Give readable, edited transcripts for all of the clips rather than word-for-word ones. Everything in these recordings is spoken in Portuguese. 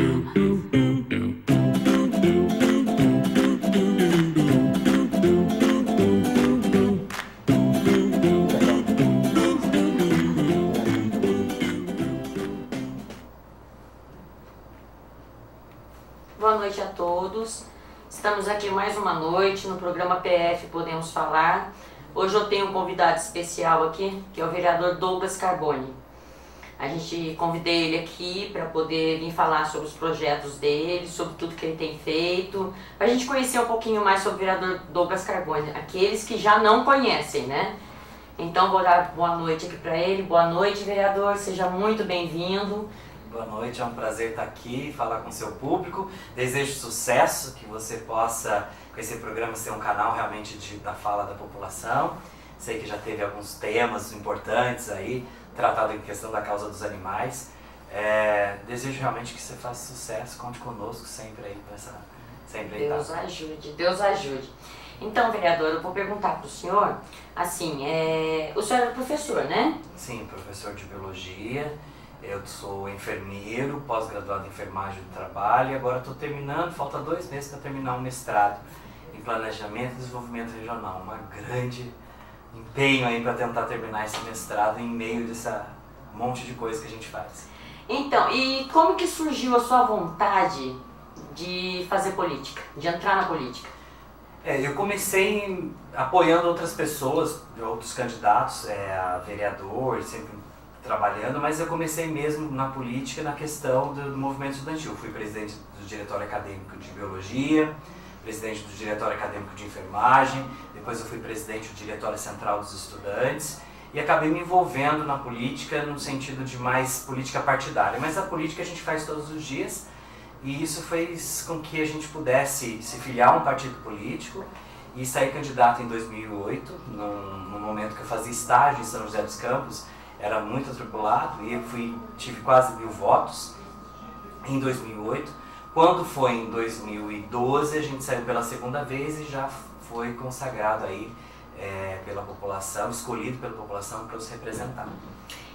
Boa noite a todos. Estamos aqui mais uma noite no programa PF Podemos Falar. Hoje eu tenho um convidado especial aqui, que é o vereador Douglas Carboni. A gente convidei ele aqui para poder vir falar sobre os projetos dele, sobre tudo que ele tem feito, para a gente conhecer um pouquinho mais sobre o vereador Douglas Carboni, aqueles que já não conhecem, né? Então vou dar boa noite aqui para ele. Boa noite, vereador, seja muito bem-vindo. Boa noite, é um prazer estar aqui e falar com o seu público. Desejo sucesso, que você possa, com esse programa, ser um canal realmente da fala da população. Sei que já teve alguns temas importantes aí, tratado em questão da causa dos animais. Desejo realmente que você faça sucesso, conte conosco sempre aí para essa empreitada. Deus ajude, Deus ajude. Então, vereador, eu vou perguntar para o senhor, assim, o senhor é professor, né? Sim, professor de biologia. Eu sou enfermeiro, pós-graduado em enfermagem do trabalho e agora estou terminando, falta 2 meses para terminar um mestrado em planejamento e desenvolvimento regional. Um grande empenho aí para tentar terminar esse mestrado em meio dessa monte de coisa que a gente faz. Então, e como que surgiu a sua vontade de fazer política, de entrar na política? Eu comecei apoiando outras pessoas, outros candidatos a vereador, sempre trabalhando, mas eu comecei mesmo na política, na questão do movimento estudantil. Fui presidente do Diretório Acadêmico de Biologia, presidente do Diretório Acadêmico de Enfermagem, depois eu fui presidente do Diretório Central dos Estudantes e acabei me envolvendo na política no sentido de mais política partidária. Mas a política a gente faz todos os dias e isso fez com que a gente pudesse se filiar a um partido político e sair candidato em 2008, no momento que eu fazia estágio em São José dos Campos. Era muito atribulado e eu tive quase 1000 votos em 2008. Quando foi em 2012, a gente saiu pela segunda vez e já foi consagrado aí pela população, escolhido pela população para os representar.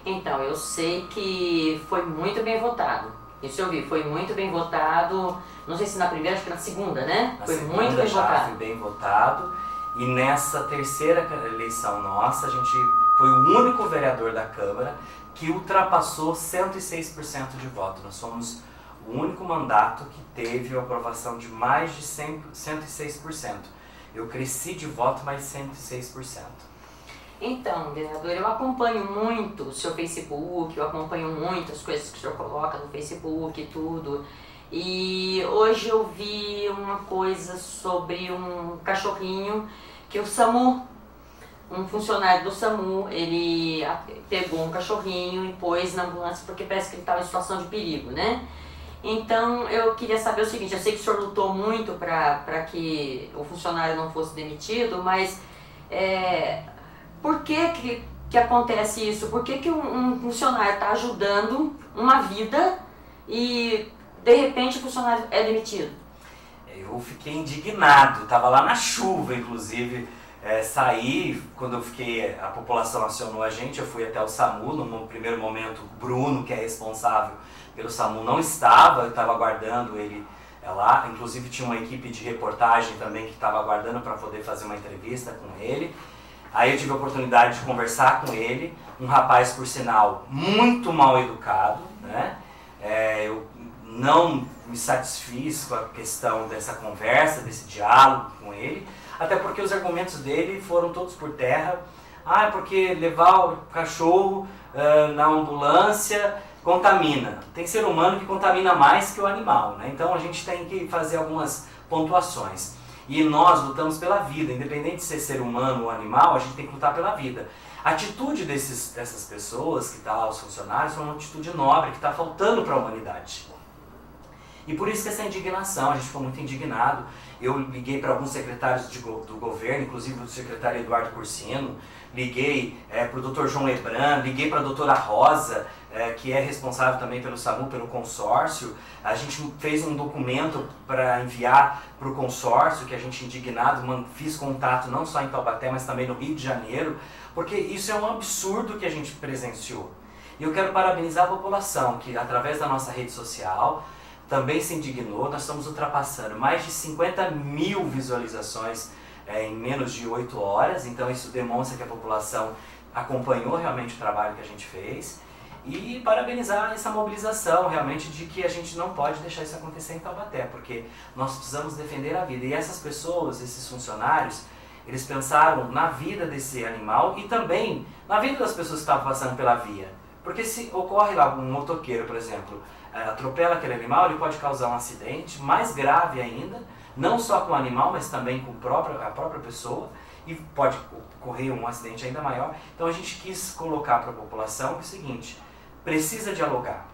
Então, eu sei que foi muito bem votado. Isso eu vi, foi muito bem votado. Não sei se na primeira, acho que na segunda, né? Na foi segunda muito bem já votado. Foi bem votado. E nessa terceira eleição nossa, a gente foi o único vereador da Câmara que ultrapassou 106% de voto. Nós somos o único mandato que teve a aprovação de mais de 106%. Eu cresci de voto mais 106%. Então, vereador, eu acompanho muito o seu Facebook, eu acompanho muito as coisas que o senhor coloca no Facebook e tudo. E hoje eu vi uma coisa sobre um cachorrinho que o SAMU, um funcionário do SAMU, ele pegou um cachorrinho e pôs na ambulância porque parece que ele estava em situação de perigo, né? Então eu queria saber o seguinte, eu sei que o senhor lutou muito para que o funcionário não fosse demitido, mas por que acontece isso? Por que um funcionário está ajudando uma vida e de repente o funcionário é demitido? Eu fiquei indignado, estava lá na chuva, inclusive, saí, quando a população acionou a gente, eu fui até o SAMU, no primeiro momento o Bruno, que é responsável pelo SAMU, não estava, eu estava aguardando ele lá, inclusive tinha uma equipe de reportagem também que estava aguardando para poder fazer uma entrevista com ele. Aí eu tive a oportunidade de conversar com ele, um rapaz, por sinal, muito mal educado, né? Eu não me satisfiz com a questão dessa conversa, desse diálogo com ele, até porque os argumentos dele foram todos por terra. Porque levar o cachorro na ambulância contamina. Tem ser humano que contamina mais que o animal, né? Então a gente tem que fazer algumas pontuações. E nós lutamos pela vida, independente de ser humano ou animal, a gente tem que lutar pela vida. A atitude dessas pessoas que estão lá, os funcionários, é uma atitude nobre que está faltando para a humanidade. E por isso que essa indignação, a gente ficou muito indignado. Eu liguei para alguns secretários do governo, inclusive o secretário Eduardo Cursino, liguei para o Dr. João Lebran, liguei para a doutora Rosa, que é responsável também pelo SAMU, pelo consórcio. A gente fez um documento para enviar para o consórcio, que a gente indignado, fiz contato não só em Taubaté, mas também no Rio de Janeiro, porque isso é um absurdo que a gente presenciou. E eu quero parabenizar a população, que através da nossa rede social também se indignou. Nós estamos ultrapassando mais de 50 mil visualizações em menos de 8 horas, então isso demonstra que a população acompanhou realmente o trabalho que a gente fez. E parabenizar essa mobilização realmente de que a gente não pode deixar isso acontecer em Taubaté, porque nós precisamos defender a vida. E essas pessoas, esses funcionários, eles pensaram na vida desse animal e também na vida das pessoas que estavam passando pela via. Porque se ocorre lá um motoqueiro, por exemplo, atropela aquele animal, ele pode causar um acidente mais grave ainda, não só com o animal, mas também com a própria pessoa, e pode ocorrer um acidente ainda maior. Então a gente quis colocar para a população o seguinte: precisa dialogar.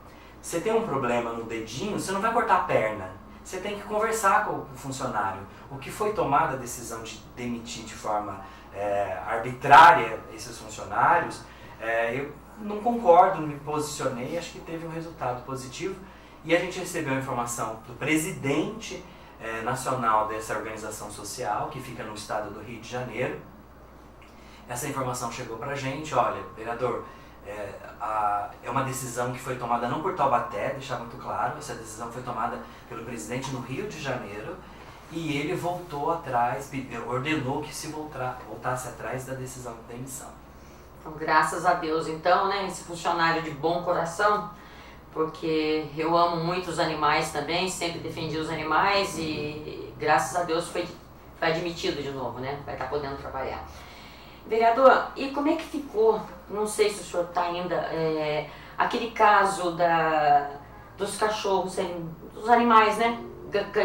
Você tem um problema no dedinho, você não vai cortar a perna. Você tem que conversar com o funcionário. O que foi tomada a decisão de demitir de forma arbitrária esses funcionários, eu não concordo, me posicionei, acho que teve um resultado positivo. E a gente recebeu a informação do presidente nacional dessa organização social, que fica no estado do Rio de Janeiro. Essa informação chegou pra gente: olha, vereador, é uma decisão que foi tomada não por Taubaté, deixar muito claro, essa decisão foi tomada pelo presidente no Rio de Janeiro, e ele voltou atrás, ordenou que se voltasse atrás da decisão de demissão. Então, graças a Deus, então, né, esse funcionário de bom coração, porque eu amo muito os animais também, sempre defendi os animais e graças a Deus foi admitido de novo, né, vai estar podendo trabalhar. Vereador, e como é que ficou, não sei se o senhor está ainda, aquele caso dos cachorros, dos animais, né,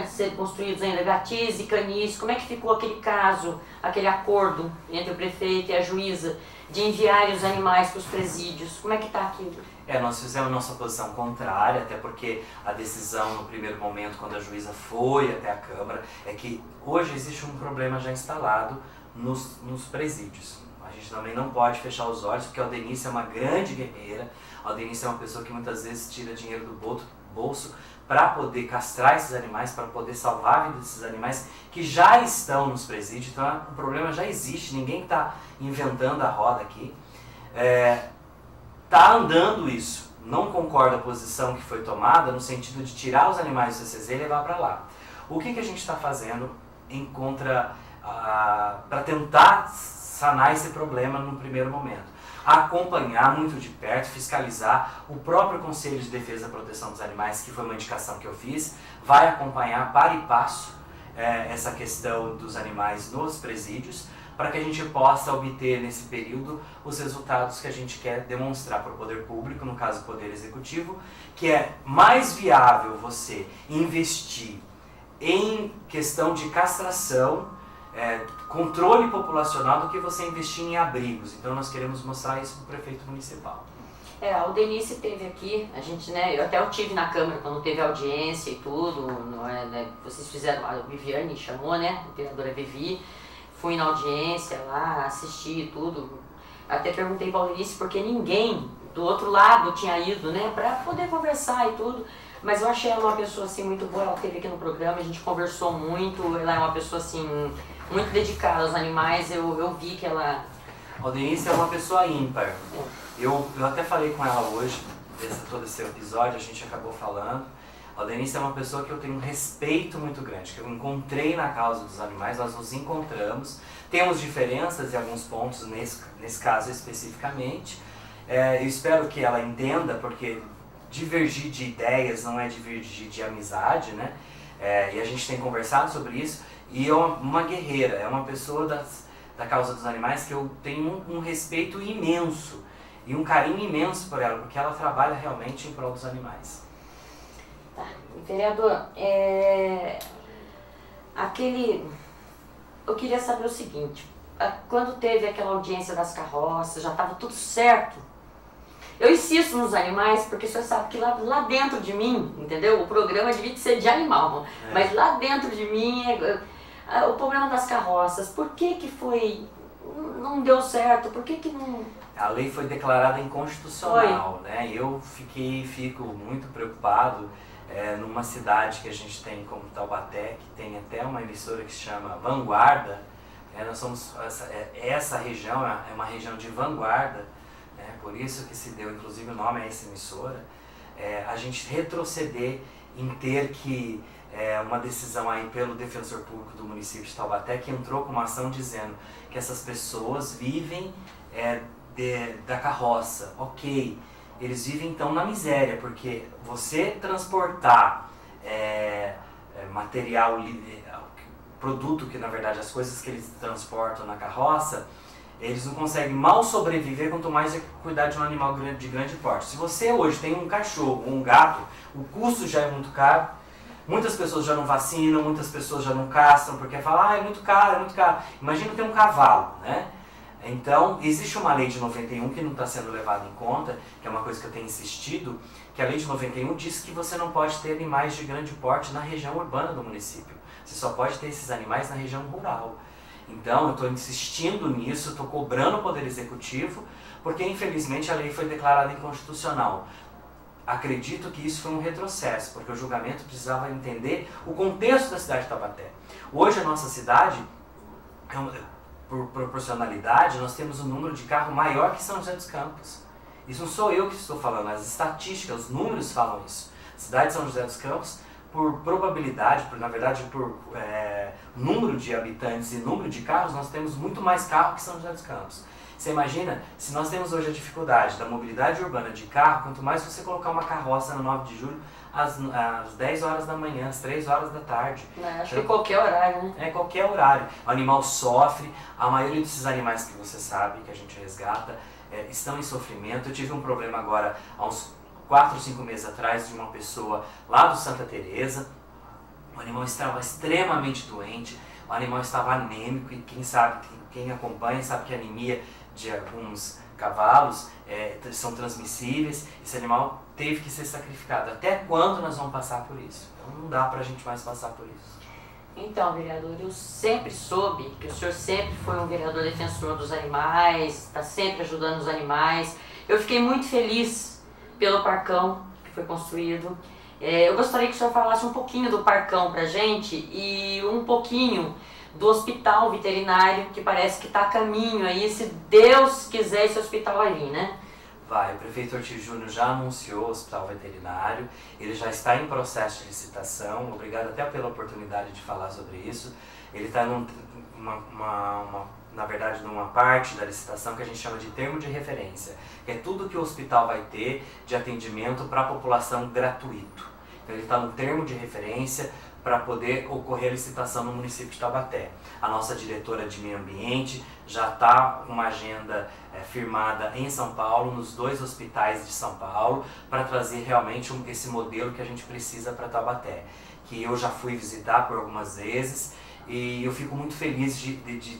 serem construídos ainda, gatis e canis, como é que ficou aquele caso, aquele acordo entre o prefeito e a juíza de enviar os animais para os presídios, como é que está aquilo? Nós fizemos nossa posição contrária, até porque a decisão no primeiro momento, quando a juíza foi até a Câmara, é que hoje existe um problema já instalado nos presídios. A gente também não pode fechar os olhos, porque a Aldenice é uma grande guerreira, a Aldenice é uma pessoa que muitas vezes tira dinheiro do bolso para poder castrar esses animais, para poder salvar a vida desses animais que já estão nos presídios. Então o problema já existe, ninguém está inventando a roda aqui. Está andando isso. Não concordo com a posição que foi tomada no sentido de tirar os animais do CCZ e levar para lá. O que a gente está fazendo para tentar sanar esse problema no primeiro momento? Acompanhar muito de perto, fiscalizar. O próprio Conselho de Defesa e Proteção dos Animais, que foi uma indicação que eu fiz, vai acompanhar para e passo essa questão dos animais nos presídios, para que a gente possa obter nesse período os resultados que a gente quer demonstrar para o poder público, no caso o poder executivo, que é mais viável você investir em questão de castração, controle populacional, do que você investir em abrigos. Então nós queremos mostrar isso para o prefeito municipal. A Aldenice teve aqui, a gente, né, eu tive na Câmara quando teve audiência e tudo, vocês fizeram, a Viviane chamou, né, a vereadora Vivi, fui na audiência lá, assisti e tudo, até perguntei para a Aldenice porque ninguém do outro lado tinha ido, né, para poder conversar e tudo. Mas eu achei ela uma pessoa assim muito boa, ela esteve aqui no programa, a gente conversou muito, ela é uma pessoa assim muito dedicada aos animais, eu vi que ela... A Aldenice é uma pessoa ímpar. Eu até falei com ela hoje, todo esse episódio, a gente acabou falando. A Aldenice é uma pessoa que eu tenho um respeito muito grande, que eu encontrei na causa dos animais, nós nos encontramos, temos diferenças em alguns pontos nesse caso especificamente. Eu espero que ela entenda, porque divergir de ideias não é divergir de amizade, né? E a gente tem conversado sobre isso, e é uma guerreira, é uma pessoa da causa dos animais que eu tenho um respeito imenso e um carinho imenso por ela, porque ela trabalha realmente em prol dos animais. Tá. Vereador, eu queria saber o seguinte, quando teve aquela audiência das carroças, já estava tudo certo. Eu insisto nos animais porque o senhor sabe que lá dentro de mim, entendeu? O programa devia ser de animal, mas lá dentro de mim, o problema das carroças, por que foi, não deu certo, por que não... A lei foi declarada inconstitucional, né? Eu fico muito preocupado numa cidade que a gente tem como Taubaté, que tem até uma emissora que se chama Vanguarda. Nós somos, essa região é uma região de vanguarda, por isso que se deu inclusive o nome a essa emissora. A gente retroceder em ter que uma decisão aí pelo Defensor Público do município de Taubaté, que entrou com uma ação dizendo que essas pessoas vivem da carroça. Ok, eles vivem então na miséria, porque você transportar material, produto, que na verdade as coisas que eles transportam na carroça, eles não conseguem mal sobreviver, quanto mais é cuidar de um animal de grande porte. Se você hoje tem um cachorro ou um gato, o custo já é muito caro. Muitas pessoas já não vacinam, muitas pessoas já não castram, porque falam, é muito caro, é muito caro. Imagina ter um cavalo, né? Então, existe uma lei de 91 que não está sendo levada em conta, que é uma coisa que eu tenho insistido, que a lei de 91 diz que você não pode ter animais de grande porte na região urbana do município. Você só pode ter esses animais na região rural. Então, eu estou insistindo nisso, estou cobrando o Poder Executivo, porque infelizmente a lei foi declarada inconstitucional. Acredito que isso foi um retrocesso, porque o julgamento precisava entender o contexto da cidade de Taubaté. Hoje a nossa cidade, por proporcionalidade, nós temos um número de carro maior que São José dos Campos. Isso não sou eu que estou falando, as estatísticas, os números falam isso. A cidade de São José dos Campos, por probabilidade, por número de habitantes e número de carros, nós temos muito mais carro que São José dos Campos. Você imagina, se nós temos hoje a dificuldade da mobilidade urbana de carro, quanto mais você colocar uma carroça no 9 de julho, às 10 horas da manhã, às 3 horas da tarde. Acho que qualquer horário, né? É, qualquer horário. O animal sofre, a maioria desses animais que você sabe, que a gente resgata, estão em sofrimento. Eu tive um problema agora, há uns 4 ou 5 meses atrás, de uma pessoa lá do Santa Teresa. O animal estava extremamente doente, o animal estava anêmico, e quem acompanha sabe que a anemia de alguns cavalos são transmissíveis. Esse animal teve que ser sacrificado. Até quando nós vamos passar por isso? Então não dá pra gente mais passar por isso. Então, vereador, eu sempre soube que o senhor sempre foi um vereador defensor dos animais, está sempre ajudando os animais. Eu fiquei muito feliz pelo parcão que foi construído. Eu gostaria que o senhor falasse um pouquinho do parcão pra gente e um pouquinho do hospital veterinário, que parece que está a caminho aí, se Deus quiser, esse hospital vai vir, né? Vai, o prefeito Ortiz Júnior já anunciou o hospital veterinário, ele já está em processo de licitação, obrigado até pela oportunidade de falar sobre isso. Ele está na verdade, numa parte da licitação que a gente chama de termo de referência, que é tudo que o hospital vai ter de atendimento para a população gratuito. Então ele está no termo de referência para poder ocorrer a licitação no município de Taubaté. A nossa diretora de meio ambiente já está com uma agenda firmada em São Paulo, nos 2 hospitais de São Paulo, para trazer realmente esse modelo que a gente precisa para Taubaté, que eu já fui visitar por algumas vezes, e eu fico muito feliz de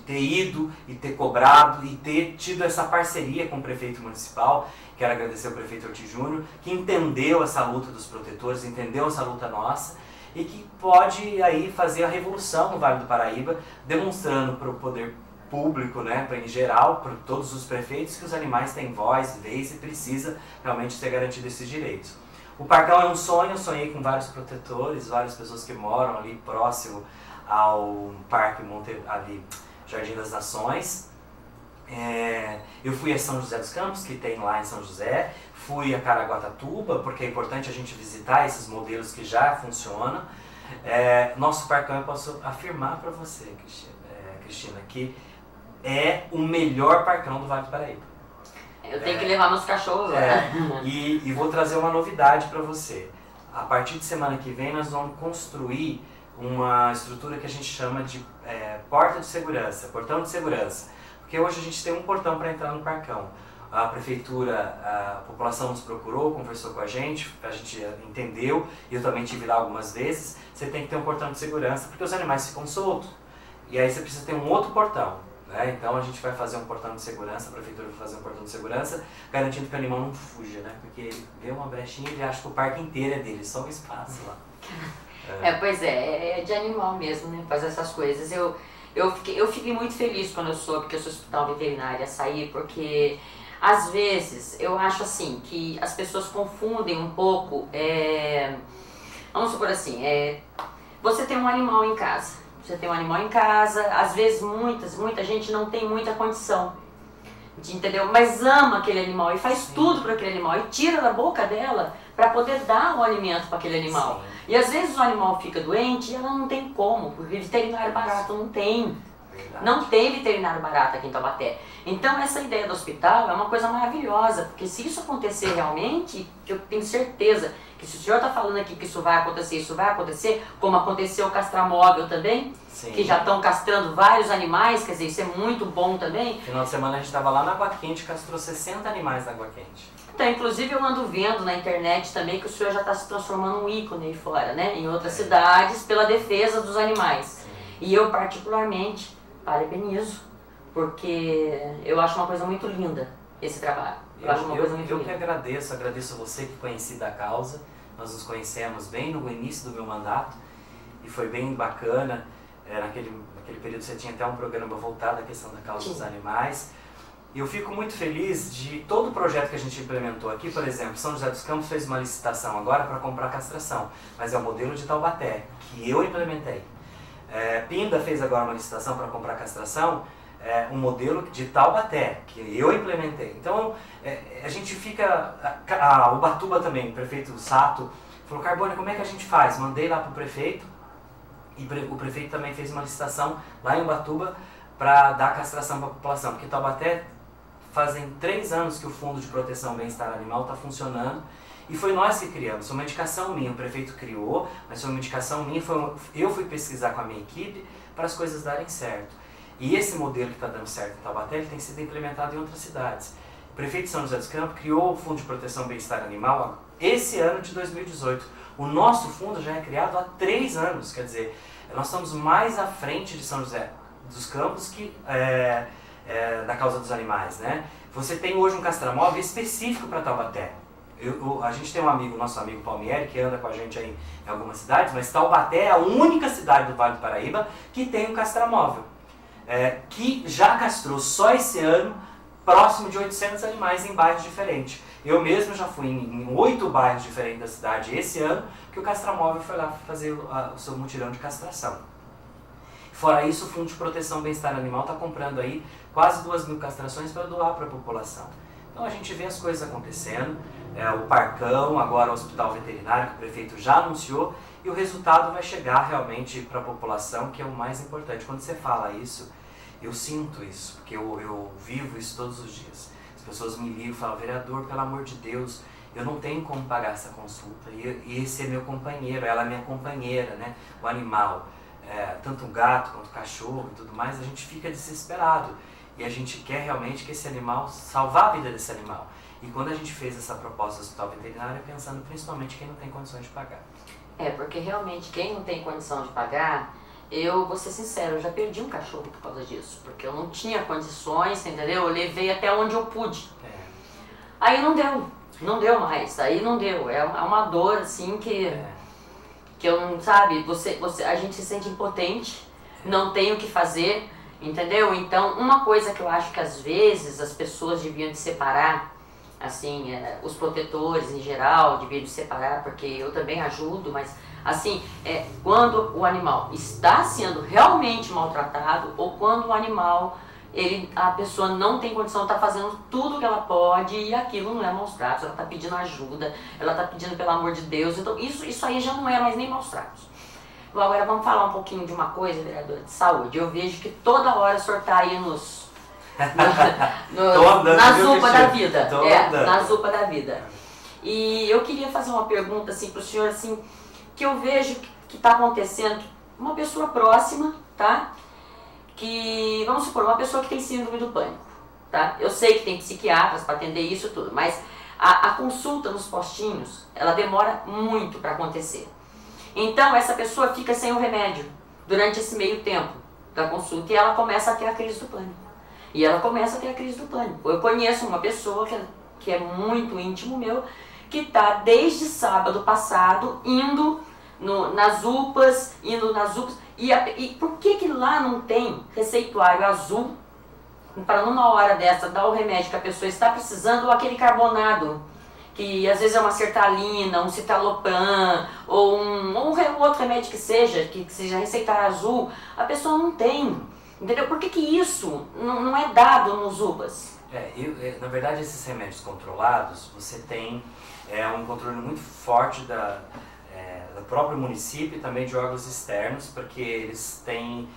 ter ido e ter cobrado e ter tido essa parceria com o prefeito municipal. Quero agradecer ao prefeito Ortiz Júnior, que entendeu essa luta dos protetores, entendeu essa luta nossa, e que pode aí fazer a revolução no Vale do Paraíba, demonstrando para o poder público, né, em geral, para todos os prefeitos, que os animais têm voz, vez e precisa realmente ter garantido esses direitos. O parcão é um sonho, eu sonhei com vários protetores, várias pessoas que moram ali próximo ao Parque ali, Jardim das Nações. Eu fui a São José dos Campos, que tem lá em São José, fui a Caraguatatuba, porque é importante a gente visitar esses modelos que já funcionam. Nosso parcão, eu posso afirmar para você, Cristina, que é o melhor parcão do Vale do Paraíba. Eu tenho que levar meus cachorros lá. E vou trazer uma novidade para você. A partir de semana que vem nós vamos construir uma estrutura que a gente chama de porta de segurança, portão de segurança. Porque hoje a gente tem um portão para entrar no parcão. A prefeitura, a população nos procurou, conversou com a gente entendeu, e eu também tive lá algumas vezes. Você tem que ter um portão de segurança, porque os animais ficam soltos. E aí você precisa ter um outro portão, né? Então a gente vai fazer um portão de segurança, a prefeitura vai fazer um portão de segurança, garantindo que o animal não fuja, né? Porque ele vê uma brechinha e ele acha que o parque inteiro é dele, só o espaço lá. Pois é de animal mesmo, né? Fazer essas coisas. Eu fiquei muito feliz quando eu soube que esse hospital veterinário ia sair, porque às vezes eu acho assim que as pessoas confundem um pouco, vamos supor assim, você tem um animal em casa. Você tem um animal em casa, às vezes muita gente não tem muita condição, entendeu? Mas ama aquele animal e faz tudo para aquele animal e tira da boca dela para poder dar o alimento para aquele animal. Sim. E às vezes o animal fica doente e ela não tem como, porque veterinário barato não tem. Verdade. Não tem veterinário barato aqui em Taubaté. Então essa ideia do hospital é uma coisa maravilhosa, porque se isso acontecer realmente, eu tenho certeza que se o senhor está falando aqui que isso vai acontecer, como aconteceu o castramóvel também, Sim. que já estão castrando vários animais, quer dizer, isso é muito bom também. Final de semana a gente estava lá na Água Quente, castrou 60 animais na Água Quente. Então, inclusive eu ando vendo na internet também que o senhor já está se transformando um ícone aí fora, né? Em outras cidades, pela defesa dos animais. Sim. E eu particularmente parabenizo, porque eu acho uma coisa muito linda esse trabalho. Eu acho uma coisa muito eu linda. que agradeço a você que conheci da causa. Nós nos conhecemos bem no início do meu mandato e foi bem bacana. Naquele período você tinha até um programa voltado à questão da causa dos animais. E eu fico muito feliz de todo o projeto que a gente implementou aqui. Por exemplo, São José dos Campos fez uma licitação agora para comprar castração, mas é o modelo de Taubaté, que eu implementei. Pinda fez agora uma licitação para comprar castração, um modelo de Taubaté, que eu implementei. Então, a gente fica... Ubatuba também, o prefeito Sato, falou, Carbone, como é que a gente faz? Mandei lá para o prefeito, e o prefeito também fez uma licitação lá em Ubatuba para dar castração para a população, porque Taubaté fazem 3 anos que o Fundo de Proteção ao Bem-Estar Animal está funcionando, e foi nós que criamos, foi uma indicação minha, o prefeito criou, mas foi uma indicação minha, eu fui pesquisar com a minha equipe para as coisas darem certo. E esse modelo que está dando certo em Taubaté, ele tem sido implementado em outras cidades. O prefeito de São José dos Campos criou o Fundo de Proteção ao Bem-Estar Animal esse ano de 2018. O nosso fundo já é criado há 3 anos, quer dizer, nós estamos mais à frente de São José dos Campos que da causa dos animais, né? Você tem hoje um castramóvel específico para Taubaté. A gente tem um amigo, nosso amigo Palmieri, que anda com a gente aí em algumas cidades, mas Taubaté é a única cidade do Vale do Paraíba que tem um castramóvel, que já castrou só esse ano próximo de 800 animais em bairros diferentes. Eu mesmo já fui em 8 bairros diferentes da cidade esse ano, que o castramóvel foi lá fazer o seu mutirão de castração. Fora isso, o Fundo de Proteção ao Bem-Estar Animal está comprando aí quase 2.000 castrações para doar para a população. Então a gente vê as coisas acontecendo, o Parcão, agora o Hospital Veterinário, que o prefeito já anunciou, e o resultado vai chegar realmente para a população, que é o mais importante. Quando você fala isso, eu sinto isso, porque eu vivo isso todos os dias. As pessoas me ligam e falam, vereador, pelo amor de Deus, eu não tenho como pagar essa consulta, e esse é meu companheiro, ela é minha companheira, né? O animal, tanto o gato quanto o cachorro e tudo mais, a gente fica desesperado. E a gente quer realmente que esse animal, salvar a vida desse animal. E quando a gente fez essa proposta do hospital veterinário, é pensando principalmente quem não tem condições de pagar. Porque realmente quem não tem condição de pagar, eu vou ser sincero, eu já perdi um cachorro por causa disso. Porque eu não tinha condições, entendeu? Eu levei até onde eu pude. Aí não deu mais, aí não deu. É uma dor assim que eu não, sabe, a gente se sente impotente, não tem o que fazer. Entendeu? Então, uma coisa que eu acho que às vezes as pessoas deviam de separar, assim, os protetores em geral deviam de separar, porque eu também ajudo, mas assim, quando o animal está sendo realmente maltratado ou quando o animal, a pessoa não tem condição, está fazendo tudo que ela pode e aquilo não é maus tratos, ela está pedindo ajuda, ela está pedindo pelo amor de Deus, então isso aí já não é mais nem maus tratos. Agora vamos falar um pouquinho de uma coisa, vereador, de saúde. Eu vejo que toda hora o senhor está aí na zupa da vida. Na zupa da vida. E eu queria fazer uma pergunta assim, para o senhor, assim, que eu vejo que está acontecendo. Uma pessoa próxima, tá? Que, vamos supor, uma pessoa que tem síndrome do pânico, tá? Eu sei que tem psiquiatras para atender isso tudo, mas a consulta nos postinhos, ela demora muito para acontecer. Então, essa pessoa fica sem o remédio durante esse meio tempo da consulta e ela começa a ter a crise do pânico. Eu conheço uma pessoa que é muito íntimo meu, que está desde sábado passado indo nas UPAs, e por que lá não tem receituário azul para numa hora dessa dar o remédio que a pessoa está precisando ou aquele carbonado? Que às vezes é uma sertralina, um citalopram, ou um outro remédio que seja receituário azul, a pessoa não tem. Entendeu? Por que isso não é dado nos UPAs? Na verdade, esses remédios controlados, você tem um controle muito forte do próprio município e também de órgãos externos, porque eles têm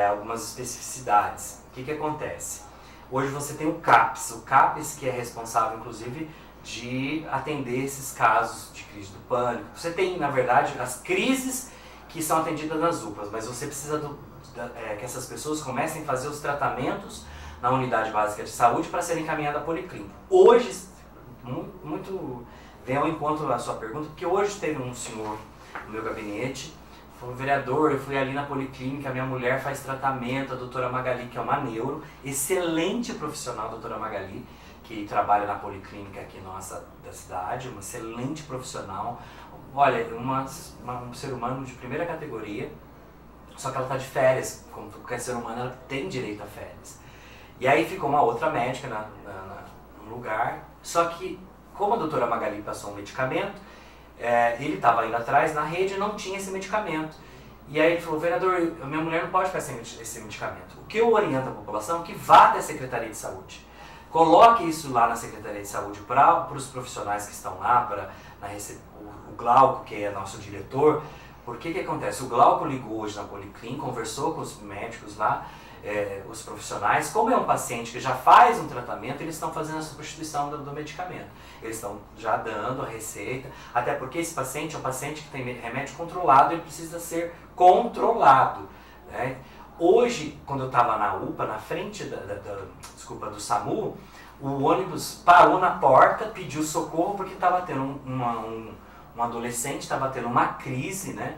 algumas especificidades. O que acontece? Hoje você tem o CAPS que é responsável, inclusive, de atender esses casos de crise do pânico. Você tem, na verdade, as crises que são atendidas nas UPAs, mas você precisa que essas pessoas comecem a fazer os tratamentos na unidade básica de saúde para serem encaminhadas à policlínica. Hoje, muito vem ao encontro da sua pergunta, porque hoje teve um senhor no meu gabinete, falou: vereador, eu fui ali na policlínica, minha mulher faz tratamento, a doutora Magali, que é uma neuro, excelente profissional, a doutora Magali, que trabalha na policlínica aqui nossa da cidade, uma excelente profissional, olha, um ser humano de primeira categoria, só que ela está de férias, como qualquer ser humano, ela tem direito a férias. E aí ficou uma outra médica no lugar, só que como a doutora Magali passou um medicamento, ele estava indo atrás na rede e não tinha esse medicamento. E aí ele falou: vereador, minha mulher não pode ficar sem esse medicamento. O que eu oriento a população é que vá até a Secretaria de Saúde. Coloque isso lá na Secretaria de Saúde para os profissionais que estão lá, o Glauco, que é nosso diretor. Porque que acontece? O Glauco ligou hoje na policlínica, conversou com os médicos lá, os profissionais. Como é um paciente que já faz um tratamento, eles estão fazendo a substituição do medicamento. Eles estão já dando a receita, até porque esse paciente é um paciente que tem remédio controlado, ele precisa ser controlado, né? Hoje, quando eu estava na UPA, na frente do SAMU, o ônibus parou na porta, pediu socorro porque estava tendo um adolescente, estava tendo uma crise, né,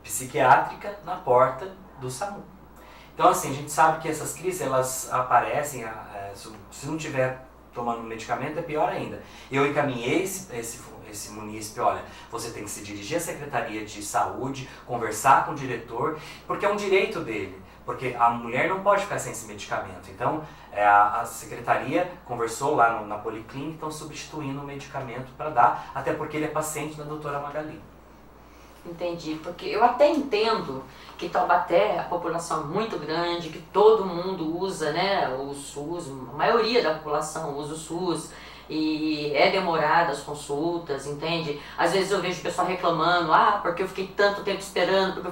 psiquiátrica na porta do SAMU. Então, assim, a gente sabe que essas crises, elas aparecem, se não tiver tomando medicamento, é pior ainda. Eu encaminhei esse munícipe: olha, você tem que se dirigir à Secretaria de Saúde, conversar com o diretor, porque é um direito dele, porque a mulher não pode ficar sem esse medicamento. Então, a secretaria conversou lá na policlínica, estão substituindo o medicamento para dar, até porque ele é paciente da doutora Magali. Entendi, porque eu até entendo que Taubaté, a população é muito grande, que todo mundo usa, né, o SUS, a maioria da população usa o SUS, e é demorada as consultas, entende? Às vezes eu vejo o pessoal reclamando: porque eu fiquei tanto tempo esperando,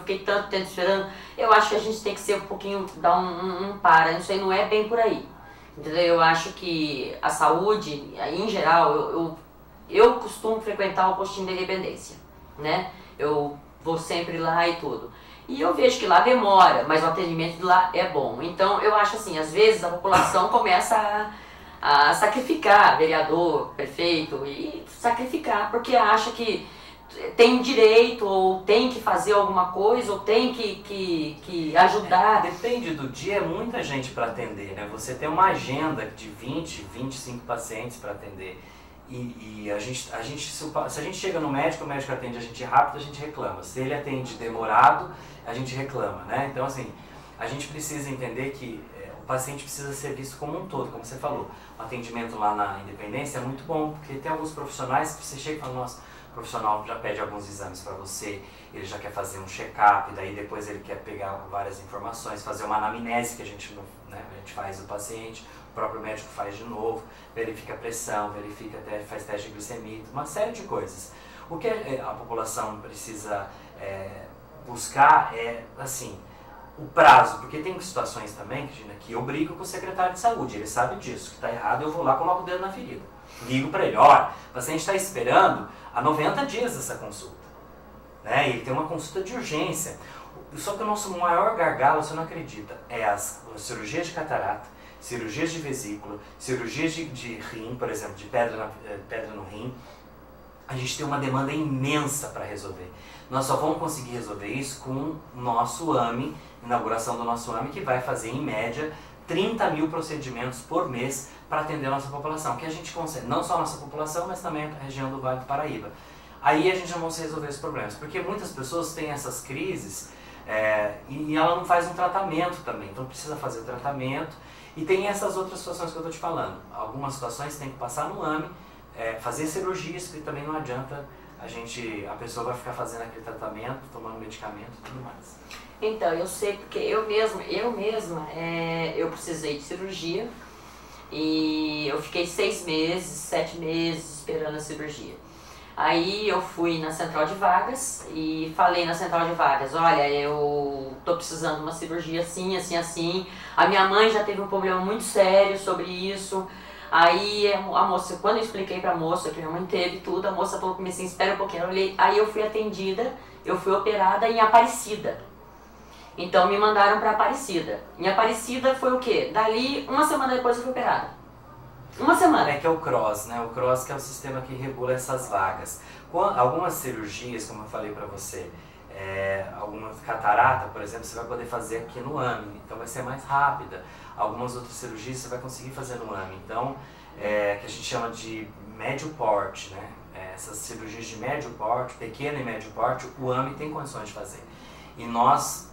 Eu acho que a gente tem que ser um pouquinho, dar um para, isso aí não é bem por aí, entendeu? Eu acho que a saúde, em geral, eu costumo frequentar o postinho de Independência, né? Eu vou sempre lá e tudo. E eu vejo que lá demora, mas o atendimento de lá é bom. Então eu acho assim, às vezes a população começa a sacrificar vereador, prefeito, e sacrificar porque acha que tem direito, ou tem que fazer alguma coisa, ou tem que ajudar. Depende do dia, é muita gente para atender, né? Você tem uma agenda de 20, 25 pacientes para atender. E se a gente chega no médico, o médico atende a gente rápido, a gente reclama. Se ele atende demorado, a gente reclama, né? Então, assim, a gente precisa entender que o paciente precisa ser visto como um todo, como você falou. O atendimento lá na Independência é muito bom, porque tem alguns profissionais que você chega e fala: nossa, o profissional já pede alguns exames para você, ele já quer fazer um check-up, daí depois ele quer pegar várias informações, fazer uma anamnese que a gente faz do paciente, o próprio médico faz de novo, verifica a pressão, faz teste de glicemia, uma série de coisas. O que a população precisa buscar é, assim, o prazo, porque tem situações também que eu brigo com o secretário de saúde, ele sabe disso, que está errado, eu vou lá, coloco o dedo na ferida. Ligo para ele: olha, o paciente está esperando há 90 dias essa consulta, né? Ele tem uma consulta de urgência. Só que o nosso maior gargalo, você não acredita, é as cirurgias de catarata, cirurgias de vesícula, cirurgias de rim, por exemplo, de pedra no rim. A gente tem uma demanda imensa para resolver. Nós só vamos conseguir resolver isso com o nosso AME, inauguração do nosso AME, que vai fazer em média 30 mil procedimentos por mês para atender a nossa população, que a gente consegue, não só a nossa população, mas também a região do Vale do Paraíba. Aí a gente já vai resolver os problemas, porque muitas pessoas têm essas crises e ela não faz um tratamento também, então precisa fazer o tratamento. E tem essas outras situações que eu estou te falando. Algumas situações tem que passar no AME, fazer cirurgias, que também não adianta a pessoa vai ficar fazendo aquele tratamento, tomando medicamento e tudo mais. Então, eu sei porque eu mesma, eu precisei de cirurgia e eu fiquei 6 meses, 7 meses esperando a cirurgia. Aí eu fui na central de vagas e falei na central de vagas, olha, eu tô precisando de uma cirurgia assim, assim, assim. A minha mãe já teve um problema muito sério sobre isso. Aí a moça, quando eu expliquei pra moça que minha mãe teve tudo, a moça falou comigo assim, espera um pouquinho. Aí eu fui atendida, eu fui operada em Aparecida. Então me mandaram pra Aparecida. Em Aparecida foi o quê? Dali, uma semana depois eu fui operada. Uma semana. É que é o CROSS, né? O CROSS que é o sistema que regula essas vagas. Algumas cirurgias, como eu falei pra você, algumas catarata, por exemplo, você vai poder fazer aqui no AME, então vai ser mais rápida. Algumas outras cirurgias você vai conseguir fazer no AME, então, que a gente chama de médio porte, né? Essas cirurgias de médio porte, pequeno e médio porte, o AME tem condições de fazer. E nós,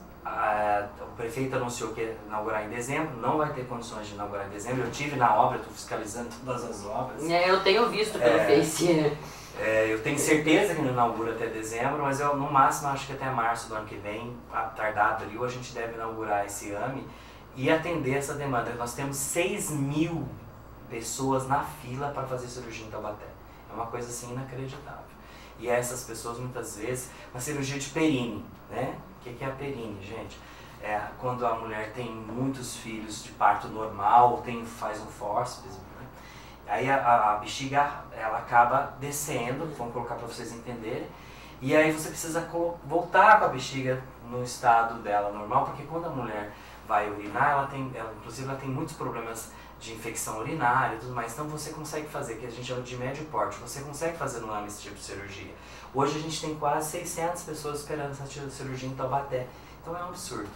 o prefeito anunciou que ia inaugurar em dezembro, não vai ter condições de inaugurar em dezembro. Eu estive na obra, estou fiscalizando todas as obras. Eu tenho visto pelo Face. Eu tenho certeza que não inaugura até dezembro, mas eu no máximo acho que até março do ano que vem, tardado ali, a gente deve inaugurar esse AME e atender essa demanda. Nós temos 6.000 pessoas na fila para fazer cirurgia em Taubaté. É uma coisa assim inacreditável. E essas pessoas muitas vezes, uma cirurgia de perine, né? O que é a perine, gente? É quando a mulher tem muitos filhos de parto normal, faz um fórceps, né? Aí a bexiga, ela acaba descendo, vamos colocar para vocês entenderem, e aí você precisa voltar com a bexiga no estado dela normal, porque quando a mulher vai urinar, inclusive ela tem muitos problemas de infecção urinária e tudo mais, então você consegue fazer, que a gente chama de médio porte, você consegue fazer no AME esse tipo de cirurgia. Hoje a gente tem quase 600 pessoas esperando essa cirurgia em Taubaté, então é um absurdo.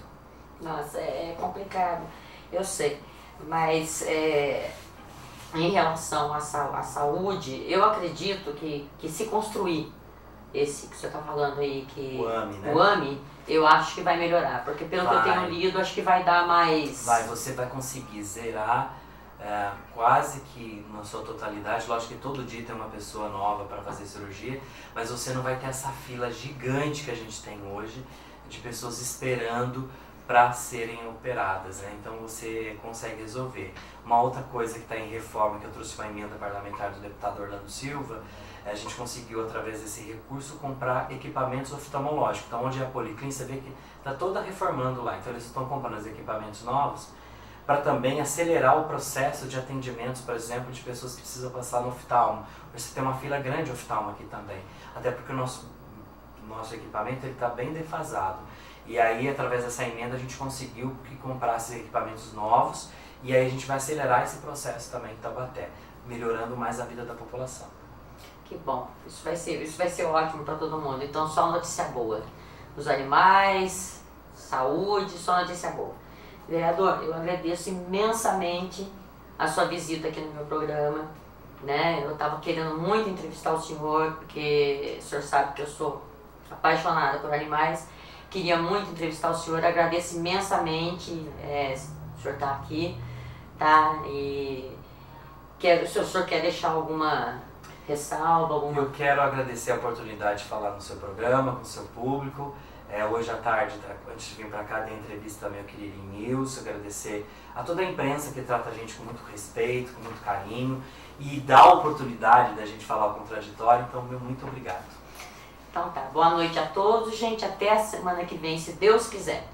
Nossa, é complicado, eu sei, mas em relação à saúde, eu acredito que se construir esse que você está falando aí, que o AME, né? O AME, eu acho que vai melhorar, porque pelo que eu tenho lido, acho que vai dar mais... Você vai conseguir zerar quase que na sua totalidade. Lógico que todo dia tem uma pessoa nova para fazer cirurgia, mas você não vai ter essa fila gigante que a gente tem hoje de pessoas esperando para serem operadas, né? Então você consegue resolver. Uma outra coisa que está em reforma, que eu trouxe uma emenda parlamentar do deputado Orlando Silva, a gente conseguiu, através desse recurso, comprar equipamentos oftalmológicos. Então, onde é a Policlínica, você vê que está toda reformando lá. Então, eles estão comprando os equipamentos novos para também acelerar o processo de atendimentos, por exemplo, de pessoas que precisam passar no oftalmo. Você tem uma fila grande de oftalmo aqui também, até porque o nosso equipamento está bem defasado. E aí, através dessa emenda, a gente conseguiu que comprasse equipamentos novos e aí a gente vai acelerar esse processo também em Taubaté, melhorando mais a vida da população. Que bom, isso vai ser ótimo para todo mundo. Então, só notícia boa. Os animais, saúde, só notícia boa. Vereador, eu agradeço imensamente a sua visita aqui no meu programa, né? Eu estava querendo muito entrevistar o senhor, porque o senhor sabe que eu sou apaixonada por animais. Queria muito entrevistar o senhor, agradeço imensamente o senhor estar aqui, tá? E se o senhor quer deixar alguma ressalva, alguma... Eu quero agradecer a oportunidade de falar no seu programa, com o seu público. Hoje à tarde, antes de vir para cá, dei entrevista também ao Quiriri News. Agradecer a toda a imprensa que trata a gente com muito respeito, com muito carinho e dá a oportunidade da gente falar o contraditório. Então, meu muito obrigado. Então tá, boa noite a todos, gente. Até a semana que vem, se Deus quiser.